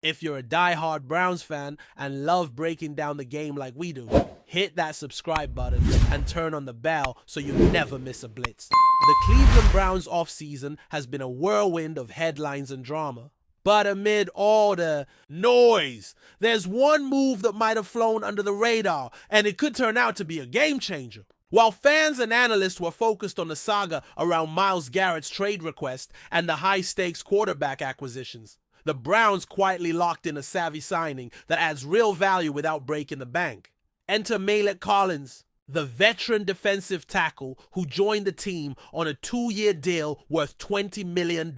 If you're a die-hard Browns fan and love breaking down the game like we do, hit that subscribe button and turn on the bell so you never miss a blitz. The Cleveland Browns offseason has been a whirlwind of headlines and drama. But amid all the noise, there's one move that might have flown under the radar, and it could turn out to be a game changer. While fans and analysts were focused on the saga around Myles Garrett's trade request and the high-stakes quarterback acquisitions, the Browns quietly locked in a savvy signing that adds real value without breaking the bank. Enter Malik Collins, the veteran defensive tackle who joined the team on a 2-year deal worth $20 million.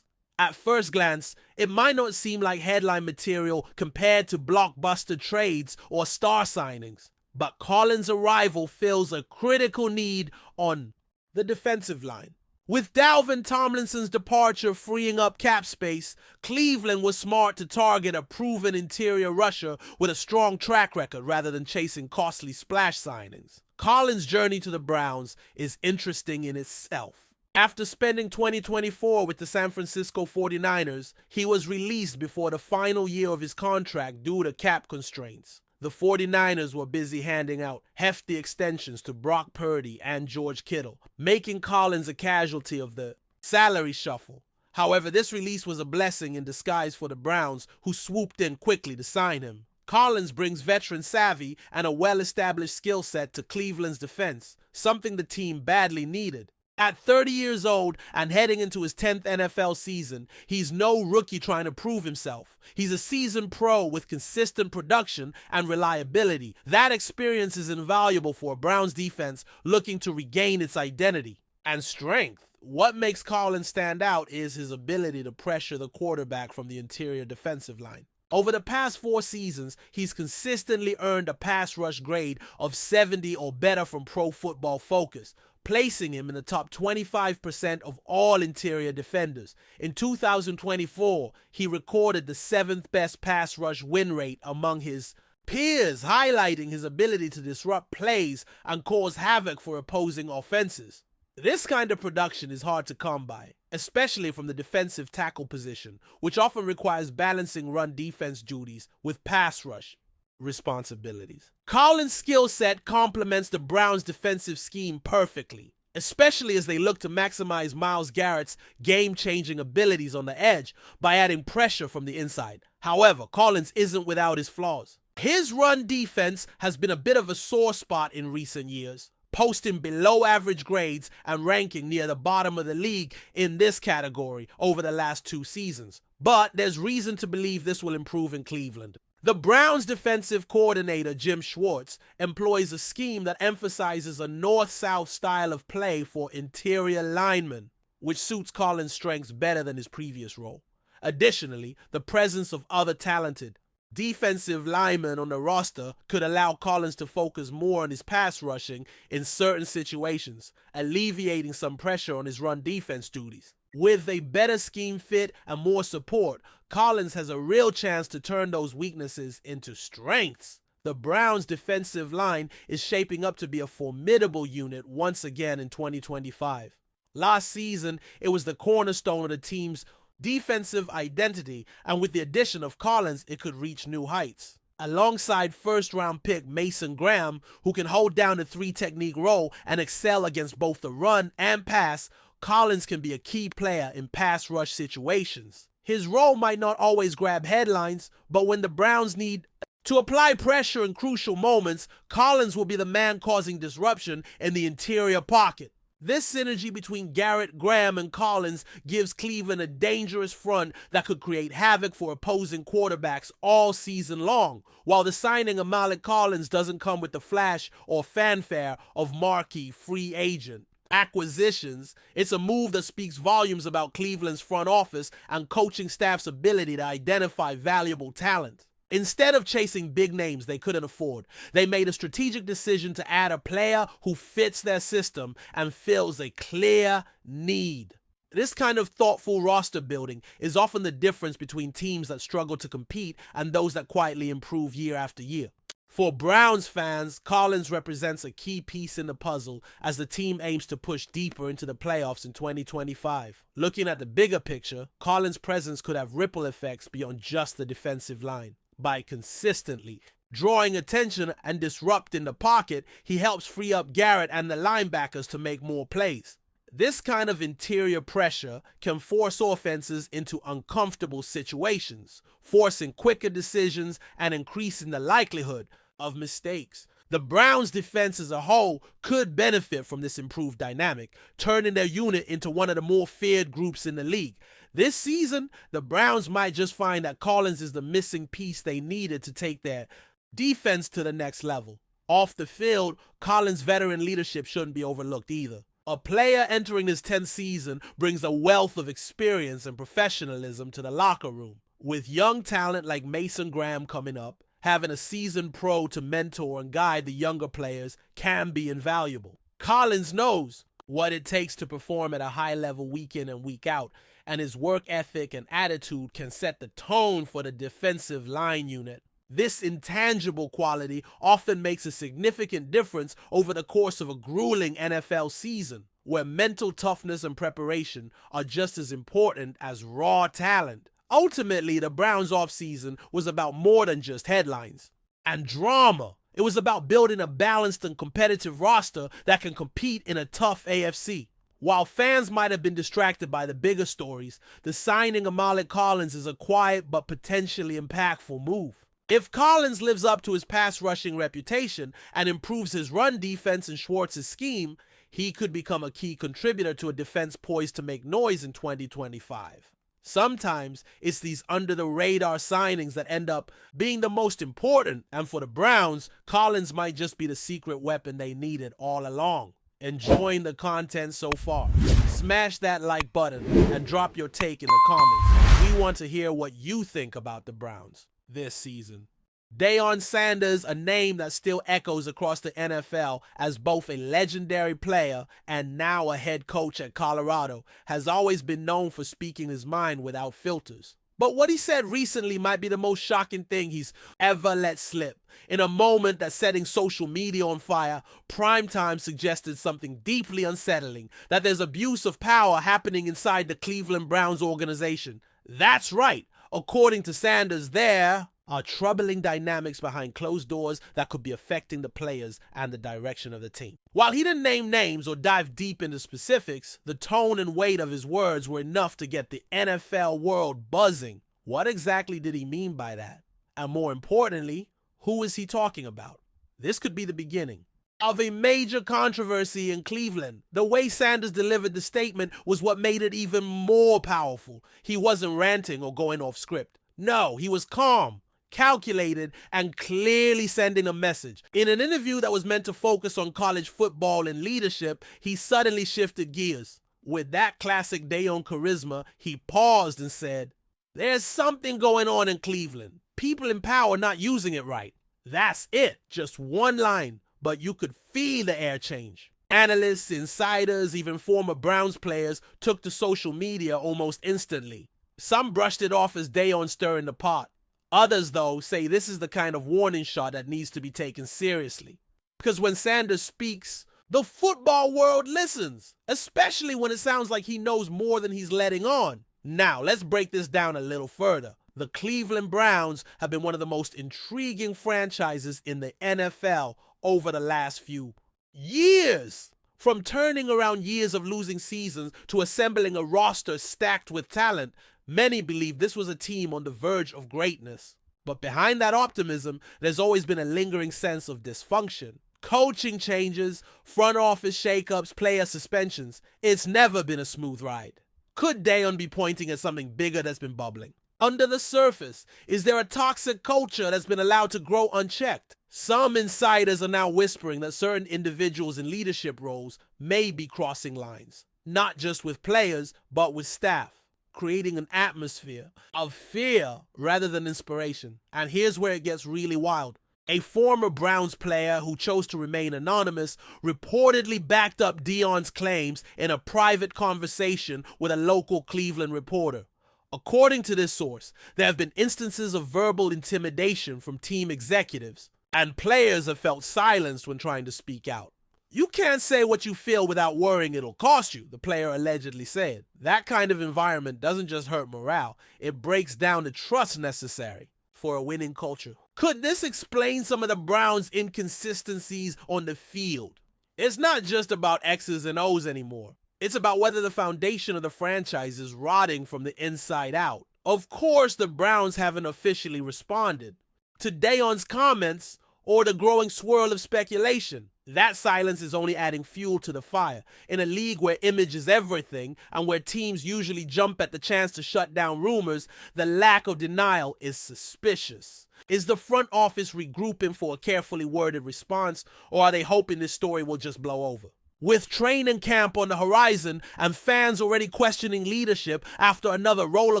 At first glance, it might not seem like headline material compared to blockbuster trades or star signings, but Collins' arrival fills a critical need on the defensive line. With Dalvin Tomlinson's departure freeing up cap space, Cleveland was smart to target a proven interior rusher with a strong track record rather than chasing costly splash signings. Collins' journey to the Browns is interesting in itself. After spending 2024 with the San Francisco 49ers, he was released before the final year of his contract due to cap constraints. The 49ers were busy handing out hefty extensions to Brock Purdy and George Kittle, making Collins a casualty of the salary shuffle. However, this release was a blessing in disguise for the Browns, who swooped in quickly to sign him. Collins brings veteran savvy and a well-established skill set to Cleveland's defense, something the team badly needed. At 30 years old and heading into his 10th NFL season, he's no rookie trying to prove himself. He's a seasoned pro with consistent production and reliability. That experience is invaluable for a Browns defense looking to regain its identity and strength. What makes Collins stand out is his ability to pressure the quarterback from the interior defensive line. Over the past 4 seasons, he's consistently earned a pass rush grade of 70 or better from Pro Football Focus, placing him in the top 25% of all interior defenders. In 2024, he recorded the 7th best pass rush win rate among his peers, highlighting his ability to disrupt plays and cause havoc for opposing offenses. This kind of production is hard to come by, especially from the defensive tackle position, which often requires balancing run defense duties with pass rush responsibilities. Collins' skill set complements the Browns' defensive scheme perfectly, especially as they look to maximize Myles Garrett's game-changing abilities on the edge by adding pressure from the inside. However, Collins isn't without his flaws. His run defense has been a bit of a sore spot in recent years, posting below-average grades and ranking near the bottom of the league in this category over the last 2 seasons. But there's reason to believe this will improve in Cleveland. The Browns' defensive coordinator, Jim Schwartz, employs a scheme that emphasizes a north-south style of play for interior linemen, which suits Collins' strengths better than his previous role. Additionally, the presence of other talented defensive linemen on the roster could allow Collins to focus more on his pass rushing in certain situations, alleviating some pressure on his run defense duties. With a better scheme fit and more support, Collins has a real chance to turn those weaknesses into strengths. The Browns' defensive line is shaping up to be a formidable unit once again in 2025. Last season, it was the cornerstone of the team's defensive identity, and with the addition of Collins, it could reach new heights. Alongside first-round pick Mason Graham, who can hold down the 3-technique role and excel against both the run and pass, Collins can be a key player in pass rush situations. His role might not always grab headlines, but when the Browns need to apply pressure in crucial moments, Collins will be the man causing disruption in the interior pocket. This synergy between Garrett, Graham, and Collins gives Cleveland a dangerous front that could create havoc for opposing quarterbacks all season long. While the signing of Malik Collins doesn't come with the flash or fanfare of marquee free agent acquisitions, it's a move that speaks volumes about Cleveland's front office and coaching staff's ability to identify valuable talent. Instead of chasing big names they couldn't afford, they made a strategic decision to add a player who fits their system and fills a clear need. This kind of thoughtful roster building is often the difference between teams that struggle to compete and those that quietly improve year after year. For Browns fans, Collins represents a key piece in the puzzle as the team aims to push deeper into the playoffs in 2025. Looking at the bigger picture, Collins' presence could have ripple effects beyond just the defensive line. By consistently drawing attention and disrupting the pocket, he helps free up Garrett and the linebackers to make more plays. This kind of interior pressure can force offenses into uncomfortable situations, forcing quicker decisions and increasing the likelihood of mistakes. The Browns' defense as a whole could benefit from this improved dynamic, turning their unit into one of the more feared groups in the league. This season, the Browns might just find that Collins is the missing piece they needed to take their defense to the next level. Off the field, Collins' veteran leadership shouldn't be overlooked either. A player entering his 10th season brings a wealth of experience and professionalism to the locker room. With young talent like Mason Graham coming up, having a seasoned pro to mentor and guide the younger players can be invaluable. Collins knows what it takes to perform at a high level week in and week out, and his work ethic and attitude can set the tone for the defensive line unit. This intangible quality often makes a significant difference over the course of a grueling NFL season, where mental toughness and preparation are just as important as raw talent. Ultimately, the Browns' offseason was about more than just headlines and drama. It was about building a balanced and competitive roster that can compete in a tough AFC. While fans might have been distracted by the bigger stories, the signing of Myles Collins is a quiet but potentially impactful move. If Collins lives up to his pass rushing reputation and improves his run defense in Schwartz's scheme, he could become a key contributor to a defense poised to make noise in 2025. Sometimes it's these under-the-radar signings that end up being the most important, and for the Browns, Collins might just be the secret weapon they needed all along. Enjoying the content so far? Smash that like button and drop your take in the comments. We want to hear what you think about the Browns this season. Deion Sanders, a name that still echoes across the NFL as both a legendary player and now a head coach at Colorado, has always been known for speaking his mind without filters. But what he said recently might be the most shocking thing he's ever let slip. In a moment that's setting social media on fire, Primetime suggested something deeply unsettling, that there's abuse of power happening inside the Cleveland Browns organization. That's right. According to Sanders, there are troubling dynamics behind closed doors that could be affecting the players and the direction of the team. While he didn't name names or dive deep into specifics, the tone and weight of his words were enough to get the NFL world buzzing. What exactly did he mean by that? And more importantly, who is he talking about? This could be the beginning of a major controversy in Cleveland. The way Sanders delivered the statement was what made it even more powerful. He wasn't ranting or going off script. No, he was calm, calculated, and clearly sending a message. In an interview that was meant to focus on college football and leadership, he suddenly shifted gears. With that classic DEION charisma, he paused and said, "There's something going on in Cleveland. People in power not using it right." That's it. Just one line, but you could feel the air change. Analysts, insiders, even former Browns players took to social media almost instantly. Some brushed it off as DEION stirring the pot. Others, though, say this is the kind of warning shot that needs to be taken seriously. Because when Sanders speaks, the football world listens, especially when it sounds like he knows more than he's letting on. Now, let's break this down a little further. The Cleveland Browns have been one of the most intriguing franchises in the NFL over the last few years. From turning around years of losing seasons to assembling a roster stacked with talent, many believe this was a team on the verge of greatness. But behind that optimism, there's always been a lingering sense of dysfunction. Coaching changes, front office shakeups, player suspensions. It's never been a smooth ride. Could DEION be pointing at something bigger that's been bubbling? Under the surface, is there a toxic culture that's been allowed to grow unchecked? Some insiders are now whispering that certain individuals in leadership roles may be crossing lines, not just with players, but with staff, creating an atmosphere of fear rather than inspiration. And here's where it gets really wild. A former Browns player who chose to remain anonymous reportedly backed up Deion's claims in a private conversation with a local Cleveland reporter. According to this source, there have been instances of verbal intimidation from team executives, and players have felt silenced when trying to speak out. You can't say what you feel without worrying it'll cost you, the player allegedly said. That kind of environment doesn't just hurt morale, it breaks down the trust necessary for a winning culture. Could this explain some of the Browns' inconsistencies on the field? It's not just about X's and O's anymore. It's about whether the foundation of the franchise is rotting from the inside out. Of course, the Browns haven't officially responded to DEION's comments or the growing swirl of speculation. That silence is only adding fuel to the fire. In a league where image is everything and where teams usually jump at the chance to shut down rumors, the lack of denial is suspicious. Is the front office regrouping for a carefully worded response, or are they hoping this story will just blow over? With training camp on the horizon and fans already questioning leadership after another roller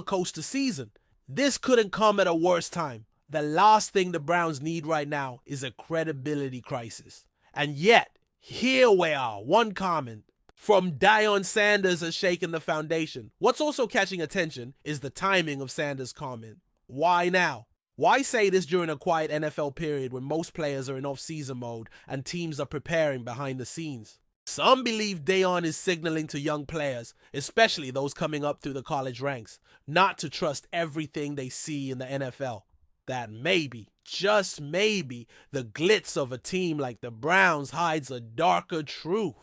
coaster season, this couldn't come at a worse time. The last thing the Browns need right now is a credibility crisis. And yet, here we are, one comment from Deion Sanders has shaken the foundation. What's also catching attention is the timing of Sanders' comment. Why now? Why say this during a quiet NFL period when most players are in off-season mode and teams are preparing behind the scenes? Some believe Deion is signaling to young players, especially those coming up through the college ranks, not to trust everything they see in the NFL. That maybe, just maybe, the glitz of a team like the Browns hides a darker truth.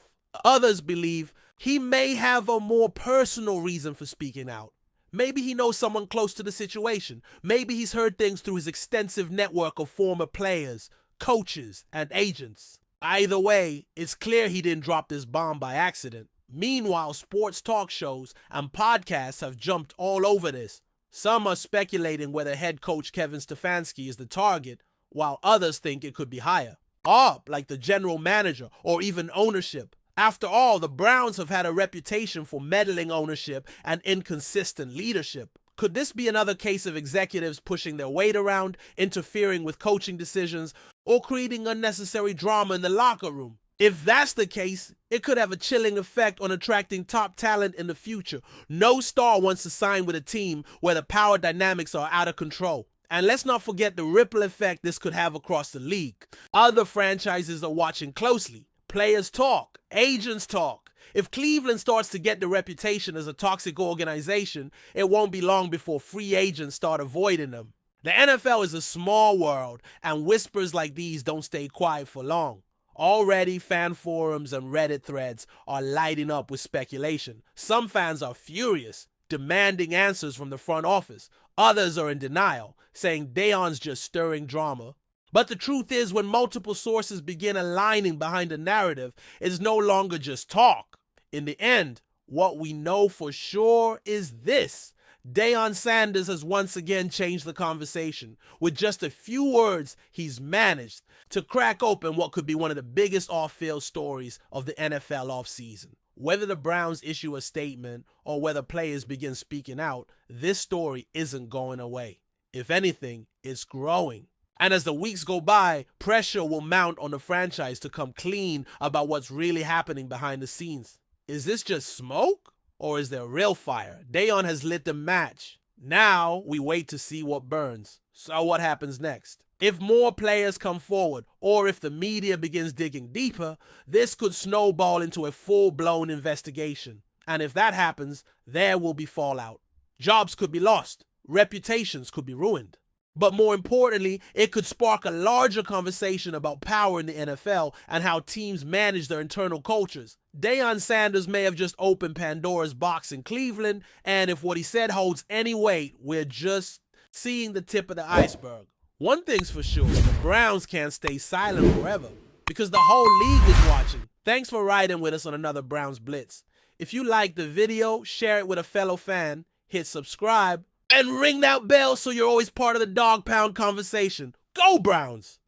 Others believe he may have a more personal reason for speaking out. Maybe he knows someone close to the situation. Maybe he's heard things through his extensive network of former players, coaches, and agents. Either way, it's clear he didn't drop this bomb by accident. Meanwhile, sports talk shows and podcasts have jumped all over this. Some are speculating whether head coach Kevin Stefanski is the target, while others think it could be higher up, like the general manager or even ownership. After all, the Browns have had a reputation for meddling ownership and inconsistent leadership. Could this be another case of executives pushing their weight around, interfering with coaching decisions, or creating unnecessary drama in the locker room? If that's the case, it could have a chilling effect on attracting top talent in the future. No star wants to sign with a team where the power dynamics are out of control. And let's not forget the ripple effect this could have across the league. Other franchises are watching closely. Players talk, agents talk. If Cleveland starts to get the reputation as a toxic organization, it won't be long before free agents start avoiding them. The NFL is a small world, and whispers like these don't stay quiet for long. Already, fan forums and Reddit threads are lighting up with speculation. Some fans are furious, demanding answers from the front office. Others are in denial, saying Deion's just stirring drama. But the truth is, when multiple sources begin aligning behind a narrative, it's no longer just talk. In the end, what we know for sure is this. Deion Sanders has once again changed the conversation. With just a few words, he's managed to crack open what could be one of the biggest off-field stories of the NFL offseason. Whether the Browns issue a statement or whether players begin speaking out, this story isn't going away. If anything, it's growing. And as the weeks go by, pressure will mount on the franchise to come clean about what's really happening behind the scenes. Is this just smoke? Or is there real fire? Deion has lit the match. Now we wait to see what burns. So what happens next? If more players come forward, or if the media begins digging deeper, this could snowball into a full-blown investigation. And if that happens, there will be fallout. Jobs could be lost. Reputations could be ruined. But more importantly, it could spark a larger conversation about power in the NFL and how teams manage their internal cultures. Deion Sanders may have just opened Pandora's box in Cleveland, and if what he said holds any weight, we're just seeing the tip of the iceberg. One thing's for sure, the Browns can't stay silent forever, because the whole league is watching. Thanks for riding with us on another Browns Blitz. If you liked the video, share it with a fellow fan, hit subscribe, and ring that bell so you're always part of the Dawg Pound conversation. Go Browns!